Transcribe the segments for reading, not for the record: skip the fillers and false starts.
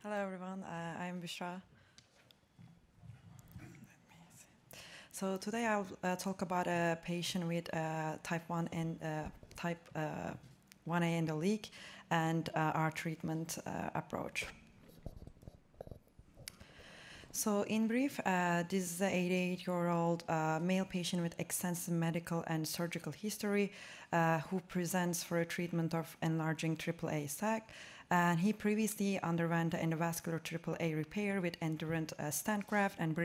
Hello, everyone. I'm Busra. So today I'll talk about a patient with type 1 and type 1A endoleak and our treatment approach. So in brief, this is an 88-year-old male patient with extensive medical and surgical history who presents for a treatment of enlarging AAA sac. And he previously underwent endovascular AAA repair with endurant stent graft and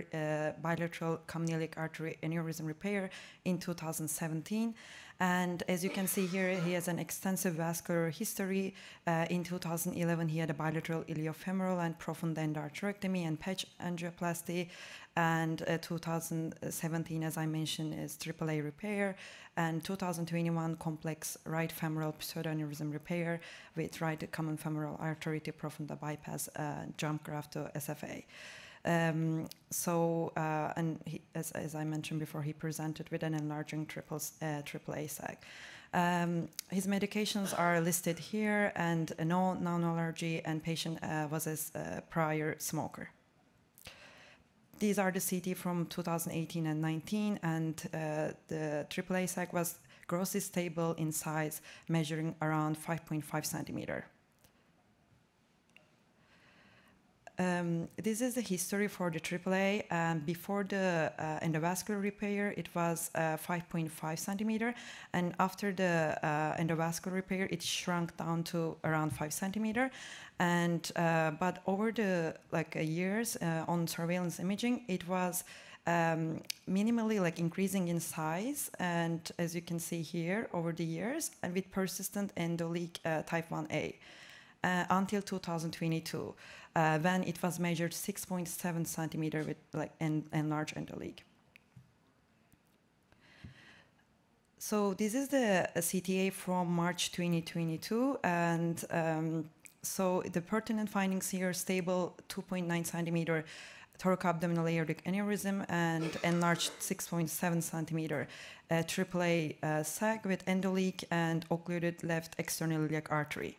bilateral communal artery aneurysm repair in 2017. And as you can see here, he has an extensive vascular history. In 2011, he had a bilateral iliofemoral and profound endarterectomy and patch angioplasty. And 2017, as I mentioned, is AAA repair. And 2021, complex right femoral pseudoaneurysm repair with right common femoral artery to profunda bypass jump graft to SFA. And he, as I mentioned before, he presented with an enlarging AAA sac. His medications are listed here, and no non-allergy, and patient was a prior smoker. These are the CT from 2018 and 19, and the AAA sac was grossly stable in size, measuring around 5.5 centimeter. This is the history for the AAA. Before the endovascular repair, it was 5.5 centimeter, and after the endovascular repair, it shrunk down to around 5 centimeter. And but over the years on surveillance imaging, it was minimally increasing in size, and as you can see here over the years, and with persistent endoleak type 1A. Until 2022, when it was measured 6.7 centimeter with enlarged endoleak. So this is the CTA from March 2022, and so the pertinent findings here: stable 2.9 centimeter thoracoabdominal aortic aneurysm and enlarged 6.7 centimeter AAA sac with endoleak and occluded left external iliac artery.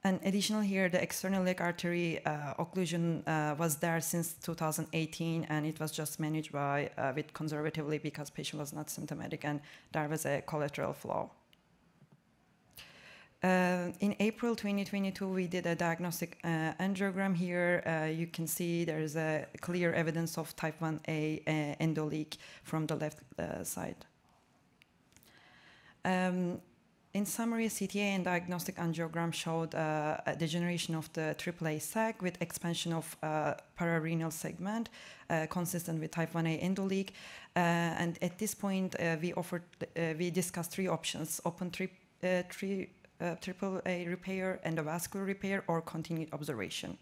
And additional here, the external iliac artery occlusion was there since 2018, and it was just managed by with conservatively because patient was not symptomatic, and there was a collateral flow. In April 2022, we did a diagnostic angiogram here. You can see there is a clear evidence of type 1A endoleak from the left side. In summary, CTA and diagnostic angiogram showed a degeneration of the AAA sac with expansion of pararenal segment consistent with type 1A endoleak. And at this point, we discussed three options: open AAA repair, endovascular repair, or continued observation.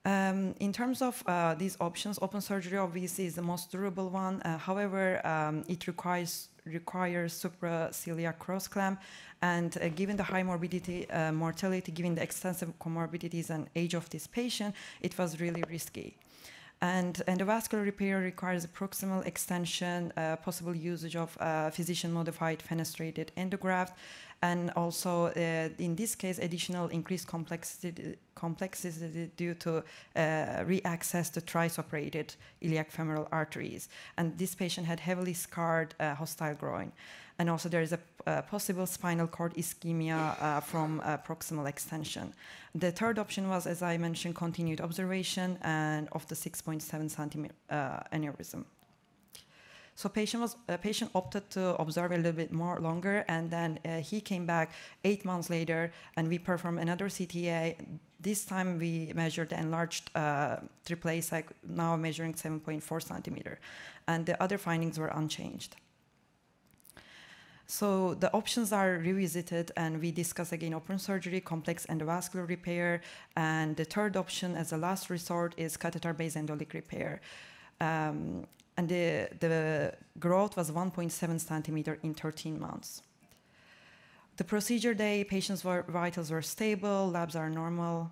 In terms of these options, open surgery obviously is the most durable one. However, it requires supraciliac cross-clamp, and given the high morbidity, mortality, given the extensive comorbidities and age of this patient, it was really risky. And endovascular repair requires a proximal extension, possible usage of physician-modified fenestrated endograft, and also, in this case, additional increased complexity due to re-access to thrice-operated iliac femoral arteries. And this patient had heavily scarred hostile groin. And also there is a possible spinal cord ischemia from proximal extension. The third option was, as I mentioned, continued observation and of the 6.7 centimeter aneurysm. So patient opted to observe a little bit more longer, and then he came back 8 months later, and we performed another CTA. This time we measured the enlarged AAA sac, now measuring 7.4 centimeter, and the other findings were unchanged. So the options are revisited, and we discuss again open surgery, complex endovascular repair, and the third option as a last resort is catheter-based endoleak repair. And the growth was 1.7 centimeter in 13 months. The procedure day, patients' vitals were stable, labs are normal.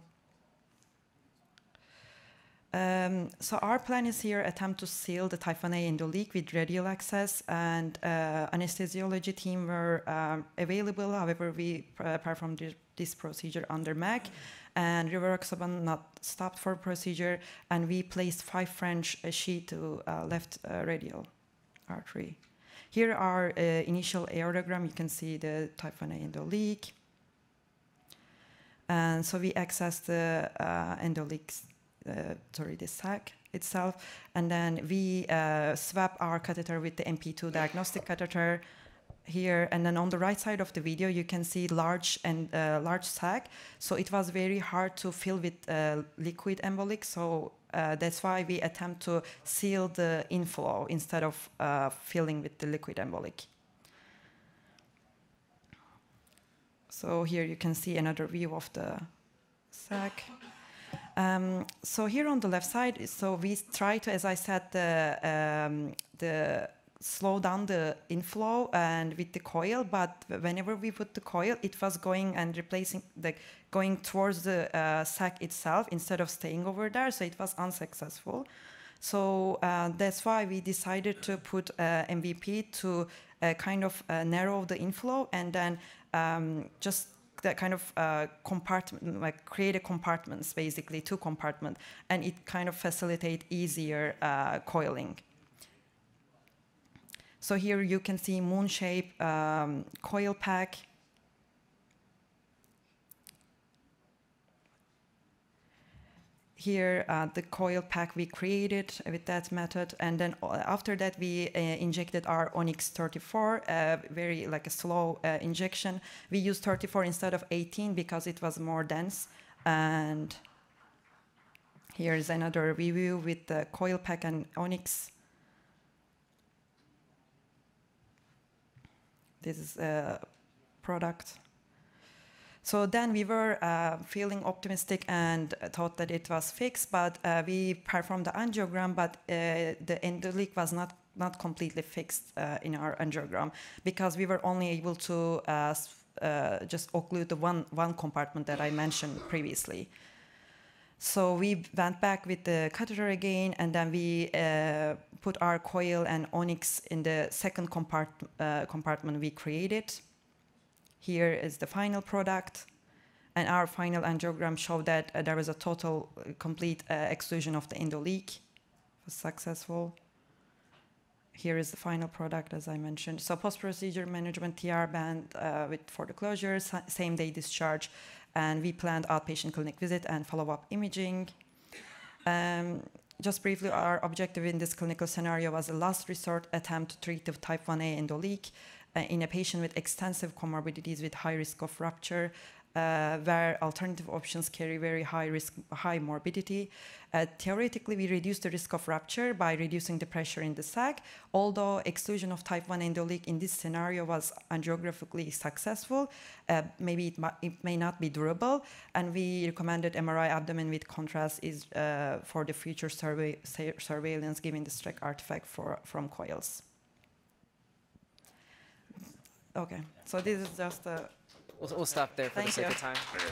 So our plan is here attempt to seal the type 1A endoleak with radial access, and anesthesiology team were available. However, we performed this procedure under MAC, and rivaroxaban not stopped for procedure, and we placed 5 French sheet to left radial artery. Here are initial aortogram. You can see the type 1A endoleak. And so we access the endoleak, the sac itself, and then we swap our catheter with the MP2 diagnostic catheter here. And then on the right side of the video, you can see large sac. So it was very hard to fill with liquid embolic. So that's why we attempt to seal the inflow instead of filling with the liquid embolic. So here you can see another view of the sac. So here on the left side, so we try to, as I said, the slow down the inflow and with the coil, but whenever we put the coil, it was going and going towards the sac itself instead of staying over there, so it was unsuccessful. So that's why we decided to put MVP to kind of narrow the inflow, and then just that kind of compartment, like create a compartments, basically 2 compartments, and it kind of facilitate easier coiling. So here you can see moon shape coil pack. Here, the coil pack we created with that method, and then after that we injected our Onyx 34, very like a slow injection. We used 34 instead of 18 because it was more dense. And here is another review with the coil pack and Onyx. This is a product. So then we were feeling optimistic and thought that it was fixed, but we performed the angiogram, but the endoleak was not completely fixed in our angiogram because we were only able to just occlude the one compartment that I mentioned previously. So we went back with the catheter again, and then we put our coil and Onyx in the second compartment we created. Here is the final product, and our final angiogram showed that there was a total complete exclusion of the endoleak. It was successful. Here is the final product, as I mentioned. So post-procedure management TR band for the closure, same-day discharge, and we planned outpatient clinic visit and follow-up imaging. Just briefly, our objective in this clinical scenario was a last resort attempt to treat the type 1A endoleak in a patient with extensive comorbidities with high risk of rupture, where alternative options carry very high morbidity. Theoretically, we reduce the risk of rupture by reducing the pressure in the sac, although exclusion of type 1 endoleak in this scenario was angiographically successful. Maybe it may not be durable, and we recommended MRI abdomen with contrast is for the future surveillance given the strike artifact from coils. Okay, so this is just a... We'll stop there for the sake of time.